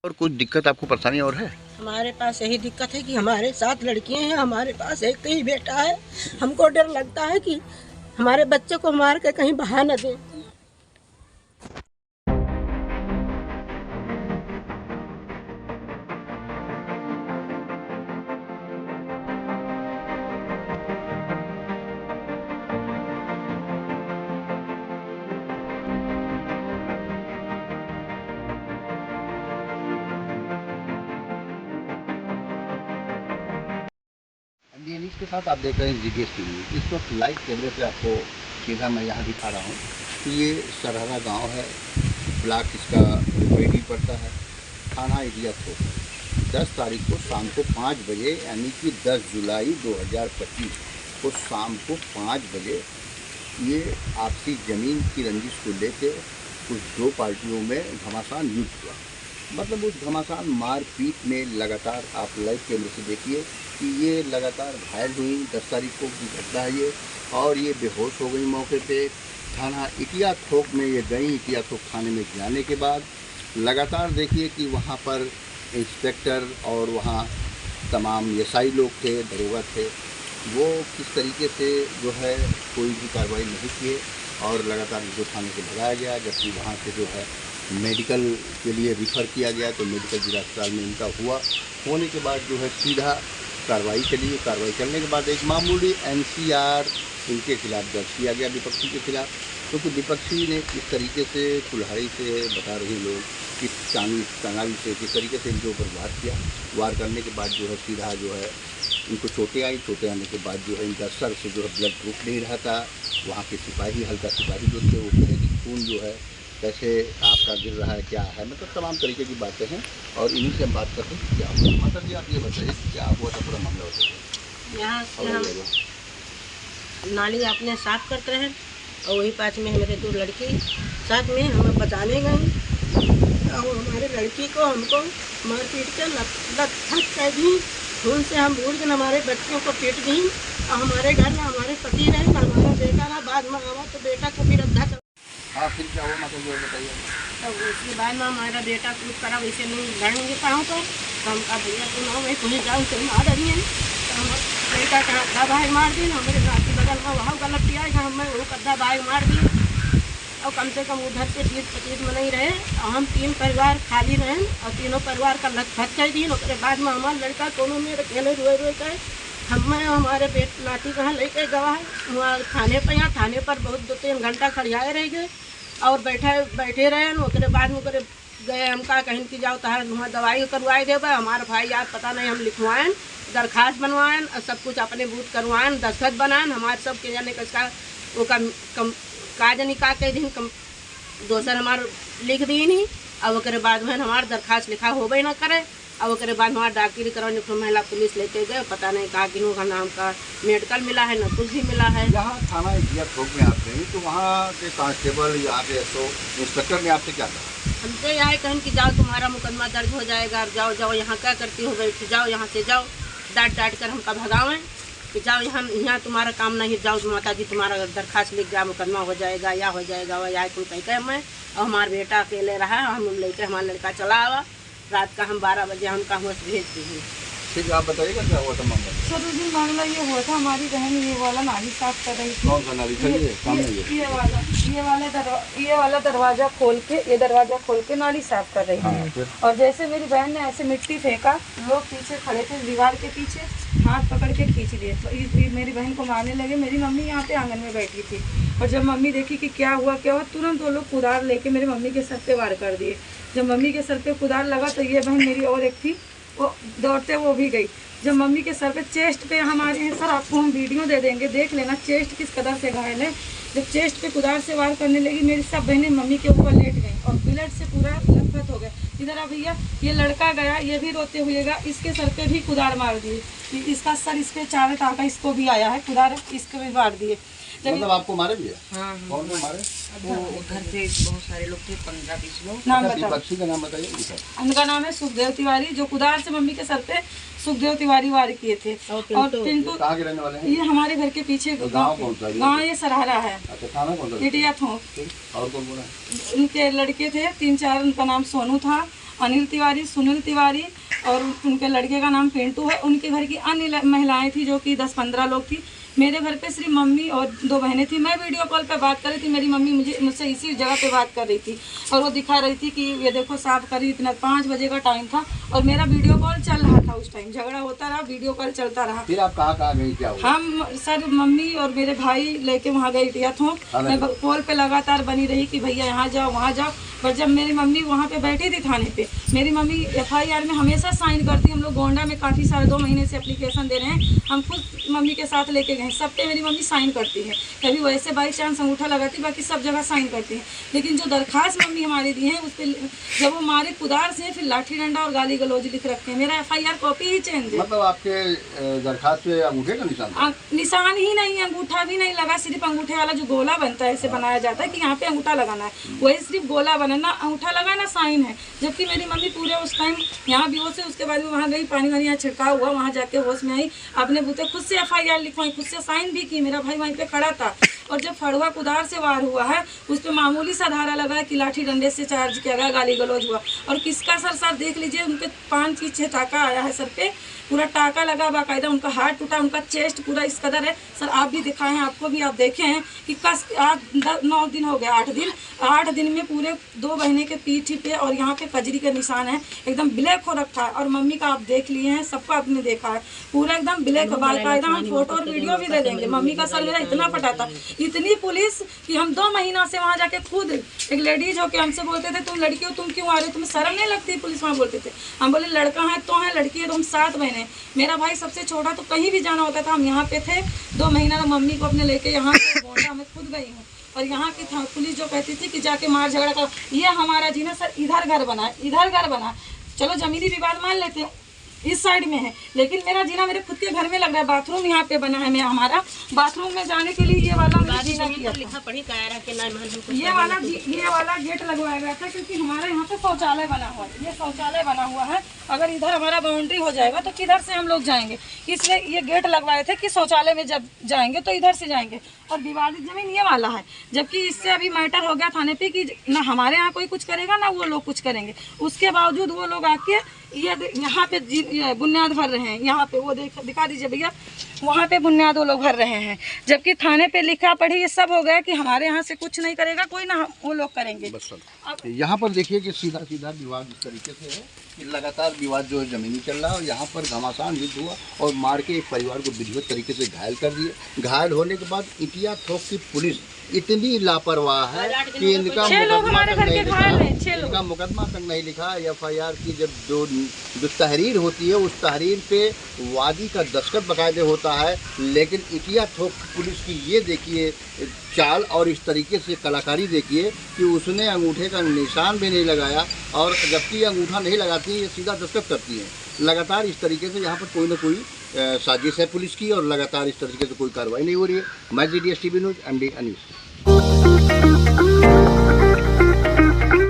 और कुछ दिक्कत आपको परेशानी और है? हमारे पास यही दिक्कत है कि हमारे 7 लड़कियां हैं, हमारे पास एक ही बेटा है। हमको डर लगता है कि हमारे बच्चे को मार के कहीं बहा न दें। के साथ आप देख रहे हैं जीडीएस टीवी। इस वक्त लाइव कैमरे पे आपको सीधा मैं यहाँ दिखा रहा हूँ कि ये सरहरा गांव है। ब्लॉक इसका रेडी पड़ता है, थाना एरिया को 10 तारीख को शाम को 5 बजे यानी कि 10 जुलाई 2025 को शाम को 5 बजे ये आपसी ज़मीन की रंजिश को लेके कुछ 2 पार्टियों में घमासान युद्ध हुआ। मतलब उस घमासान मारपीट में लगातार आप लाइव कैमरे से देखिए कि ये लगातार घायल हुई। 10 तारीख को की घटना है ये, और ये बेहोश हो गई मौके पे। थाना इटिया थोक में ये गई। इटिया थोक थाने में जाने के बाद लगातार देखिए कि वहाँ पर इंस्पेक्टर और वहाँ तमाम एसआई लोग थे, दरोगा थे, वो किस तरीके से जो है कोई भी कार्रवाई नहीं किए और लगातार इनको थाने से भगाया गया। जबकि वहाँ से जो है मेडिकल के लिए रिफ़र किया गया तो मेडिकल जिला अस्पताल में इनका होने के बाद जो है सीधा कार्रवाई चली। कार्रवाई करने के बाद एक मामूली एनसीआर इनके खिलाफ दर्ज किया गया, विपक्षी के खिलाफ, क्योंकि विपक्षी ने किस तरीके से कुल्हाड़ी से बता रहे लोग किस टंगाई से किस तरीके से इनके ऊपर वार किया। वार करने के बाद जो है सीधा जो है इनको चोटें आई। चोटें आने के बाद जो है इनका सर से जो है ब्लड रुक नहीं रहा था। वहाँ के सिपाही, हल्का सिपाही जो थे, वो कहे कि खून जो है कैसे आपका गिर रहा है, क्या है, मतलब तमाम तरीके की बातें हैं। और इन्हीं से हम बात करते हैं क्या हुआ। माता जी आप ये बताइए क्या हुआ था, पूरा मामला बताइए। यहाँ से हम नाली अपने साफ करते हैं और वही पास में मेरे 2 लड़की साथ में हमें बचाने गई और हमारे लड़की को हमको मार पीट के लत कर दी। खून से हम बूढ़ के हमारे बच्चों को पीट दी और हमारे घर में हमारे पति रहे, हमारा बेटा ना बाद में आवा तो बेटा को फिर अद्धा। हाँ फिर क्या हुआ मतलब ये बताइए। तब उसके बाद में हमारा बेटा कुछ करा, वैसे नहीं लड़ेंगे कहाँ पर। तो हम कहा भैया तुम आओ भाई, तुम्हें जाओ तुम मार रही हैं। तो हम बेटा का अद्धा भाई मार दिए। हमारे नाती बगल में वहाँ गलत किया है, हमें वो अद्धा भाई मार दिए। और कम से कम उधर से 20-25 में नहीं रहे और हम 3 परिवार खाली रहे और तीनों परिवार का लत कर दिए। उसके बाद में हमारा लड़का दोनों में अकेले रोए गए। हमें हमारे नाती कहाँ लेके गवा है वहाँ थाने पर। यहाँ थाने पर बहुत 2-3 घंटा खड़ियाए रह गए और बैठे रहे। उसके बाद में गए हम कहा कहीं की जाओ तहार वहाँ दवाई करवाए देवे। हमारे भाई यार पता नहीं, हम लिखवाएं, दरख्वास्त बनवाएं और सब कुछ अपने बूथ करवाएं, दस्तखत बनाएं। हमारे सब के जाने का वो काज निकाल के दिन दोसर हमारे लिख दी नहीं। और उसके बाद में हमारा दरख्वास्त लिखा होबे ना करे। और उसके बाद हमारा डॉक्टरी करवाने को महिला पुलिस लेके गए। पता नहीं कहा किन्हों का नाम का मेडिकल मिला है, न कुछ भी मिला है। यहाँ थाना इंडिया थोक में आप गई तो वहाँ के कांस्टेबल यहाँ पे इंस्पेक्टर ने आपसे क्या कहा? हमसे यहाँ कहें कि जाओ तुम्हारा मुकदमा दर्ज हो जाएगा, जाओ जाओ यहाँ क्या करती हो, बैठ जाओ यहाँ से जाओ। डांट कर हमका भगावें कि जाओ यहाँ तुम्हारा काम नहीं, जाओ माता जी तुम्हारा दरख्वास्त लिख गया, मुकदमा हो जाएगा या हो जाएगा वह या तुम कहते हैं। मैं और हमारा बेटा अकेले रहा, हम लेके हमारा लड़का चला आवा। रात का हम 12 बजे हम कहाँ से भेज दी। ठीक, आप बताइएगा क्या हुआ था मामला? सर उस दिन मामला ये हुआ था, हमारी बहन ये वाला नाली साफ कर रही थी। कौन सा नाली? ये वाला दरवाजा खोल के, ये दरवाजा खोल के नाली साफ कर रही थी। और जैसे मेरी बहन ने ऐसे मिट्टी फेंका, लोग पीछे खड़े थे दीवार के पीछे, हाथ पकड़ के खींच लिए। तो मेरी बहन को मारने लगे। मेरी मम्मी यहाँ पे आंगन में बैठी थी और जब मम्मी देखी कि क्या हुआ, तुरंत वो लोग कुदार लेके मेरी मम्मी के सर पे वार कर दिए। जब मम्मी के सर पे कुदार लगा तो ये बहन मेरी और एक थी, वो दौड़ते वो भी गई। जब मम्मी के सर पे चेस्ट पे हमारे हैं, सर आपको हम वीडियो दे देंगे, देख लेना चेस्ट किस कदर से घायल है। जब चेस्ट पे कुदार से वार करने लगी, मेरी सब बहनें मम्मी के ऊपर लेट गई और ब्लड से पूरा लथपथ हो गए। इधर आ भैया, ये लड़का गया, ये भी रोते हुए गया, इसके सर पे भी कुदार मार दिए। इसका सर इस पे चावे टाका इसको भी आया है कुदार, इसको भी मार दिए। मतलब आपको मारे भी है? हाँ, कौन मारे? वो उधर से बहुत सारे लोग थे, 15-20 लोग। नाम बताओ। विपक्षी का नाम बताइए। उनका नाम है सुखदेव तिवारी, जो कुदार से मम्मी के सर पे सुखदेव तिवारी वार किए थे। और पिंटू कहाँ के रहने वाले हैं? ये हमारे घर के पीछे गाँव ये सरहरा है। अच्छा, थाना कौन सा? इटिया थोक। और कौन कौन है? उनके लड़के थे 3-4, उनका नाम सोनू था अनिल तिवारी, सुनील तिवारी और उनके लड़के का नाम पिंटू है। उनके घर की अन्य महिलाएं थी जो कि 10-15 लोग थी। मेरे घर पे सिर्फ मम्मी और 2 बहनें थी। मैं वीडियो कॉल पे बात कर रही थी, मेरी मम्मी मुझसे इसी जगह पे बात कर रही थी और वो दिखा रही थी कि ये देखो साफ करी। इतना 5 बजे का टाइम था और मेरा वीडियो कॉल चल रहा था। उस टाइम झगड़ा होता रहा, वीडियो कॉल चलता रहा। फिर आप कहाँ गई, क्या हुआ? हम सर मम्मी और मेरे भाई लेके वहाँ गई टिया थों। मैं कॉल पे लगातार बनी रही कि भैया यहाँ जाओ वहाँ जाओ। पर जब मेरी मम्मी वहाँ पे बैठी थी थाने पे, मेरी मम्मी FIR में हमेशा साइन करती। हम लोग गोंडा में काफ़ी सारे 2 महीने से एप्लीकेशन दे रहे हैं, हम खुद मम्मी के साथ लेके गए, सब पे मेरी मम्मी साइन करती है। कभी वैसे बाई चांस अंगूठा लगाती, बाकी सब जगह साइन करती है। लेकिन जो दरखास्त मम्मी हमारी दी है उस पर जब वो मारे कुदार से, फिर लाठी डंडा और गाली गलौज लिख रखे हैं। मेरा FIR कॉपी ही चेंज है। मतलब आपके दरखास्त पे अंगूठे का निशान? निशान ही नहीं है, अंगूठा भी नहीं लगा। सिर्फ अंगूठे वाला जो गोला बनता है, ऐसे बनाया जाता है कि यहाँ पे अंगूठा लगाना है, वही सिर्फ गोला बना, ना अंगूठा लगा ना साइन है। जबकि मेरी मम्मी पूरे उस टाइम यहाँ बेहोश है, उसके बाद में वहाँ गई, पानी वानी यहाँ छिड़काव हुआ, वहाँ जाके होश में आई, अपने बूते खुद से FIR लिखवाई, खुद से साइन भी की। मेरा भाई वहीं पे खड़ा था। और जब फड़ुआ कुदार से वार हुआ है, उस पर मामूली सा धारा लगा है कि लाठी डंडे से चार्ज किया गया, गाली गलौज हुआ। और किसका सर देख लीजिए, उनके 5 की 6 टाका आया है सर पे, पूरा टाका लगा बाकायदा। उनका हाथ टूटा, उनका चेस्ट पूरा इस कदर है सर। आप भी दिखाए हैं, आपको भी आप देखे हैं कि आज 9 दिन हो गया, 8 दिन में पूरे 2 महीने के पीठी पे और यहाँ पे कजरी के निशान है, एकदम ब्लैक हो रखा है। और मम्मी का आप देख लिए हैं, सबका आपने देखा है, पूरा एकदम ब्लैक बाकायदा। हम फोटो और वीडियो भी दे देंगे। मम्मी का सर मेरा इतना फटा था, इतनी पुलिस कि हम 2 महीना से वहाँ जाके खुद एक लेडीज होके हमसे बोलते थे, तुम लड़की हो, तुम क्यों आ रहे हो, तुम्हें शर्म नहीं लगती? पुलिस वहाँ बोलते थे। हम बोले लड़का है तो है, लड़की है तो हम 7 बहने। मेरा भाई सबसे छोटा, तो कहीं भी जाना होता था हम यहाँ पे थे। 2 महीना मम्मी को अपने लेके यहाँ पे गोंडा में खुद गई हूँ। और यहाँ की पुलिस जो कहती थी कि जाके मार झगड़ा कर, ये हमारा जीना सर इधर घर बना है, इधर घर बना, चलो जमीनी विवाद मान लेते हैं, इस साइड में है, लेकिन मेरा जीना मेरे खुद के घर में लग रहा है। बाथरूम यहाँ पे बना है, मैं हमारा बाथरूम में जाने के लिए ये वाला जीना किया था। ये वाला गेट लगवाया गया था क्योंकि हमारा यहाँ पे शौचालय बना हुआ है। ये शौचालय बना हुआ है, अगर इधर हमारा बाउंड्री हो जाएगा तो किधर से हम लोग जाएंगे, इसलिए ये गेट लगवाए थे कि शौचालय में जब जाएंगे तो इधर से जाएंगे। और विवादित जमीन ये वाला है, जबकि इससे अभी मैटर हो गया थाने पे कि ना हमारे यहाँ कोई कुछ करेगा ना वो लोग कुछ करेंगे। उसके बावजूद वो लोग आके ये यहाँ पे बुनियाद भर रहे हैं। यहाँ पे वो दिखा दीजिए भैया, वहाँ पे बुनियाद वो लोग भर रहे हैं, जबकि थाने पे लिखा पढ़ी ये सब हो गया कि हमारे यहाँ से कुछ नहीं करेगा कोई, ना वो लोग करेंगे। यहाँ पर देखिए कि सीधा विवाद इस तरीके से है कि लगातार विवाद जो है जमीनी चल रहा है और यहाँ पर घमासान युद्ध हुआ और मार के एक परिवार को विधिवत तरीके से घायल कर दिए। घायल होने के बाद इटिया थोक की पुलिस इतनी लापरवाह है कि इनका मुकदमा तक नहीं लिखा। FIR की जब जो तहरीर होती है उस तहरीर पे वादी का दस्तखत बाकायदे होता है, लेकिन इटिया थोक पुलिस की ये देखिए चाल और इस तरीके से कलाकारी देखिए कि उसने अंगूठे का निशान भी नहीं लगाया, और जबकि अंगूठा नहीं लगाती है, ये सीधा दस्तखत करती हैं। लगातार इस तरीके से यहाँ पर कोई ना कोई साजिश है पुलिस की और लगातार इस तरीके से कोई कार्रवाई नहीं हो रही है। मैं GDS TV news MD Anees.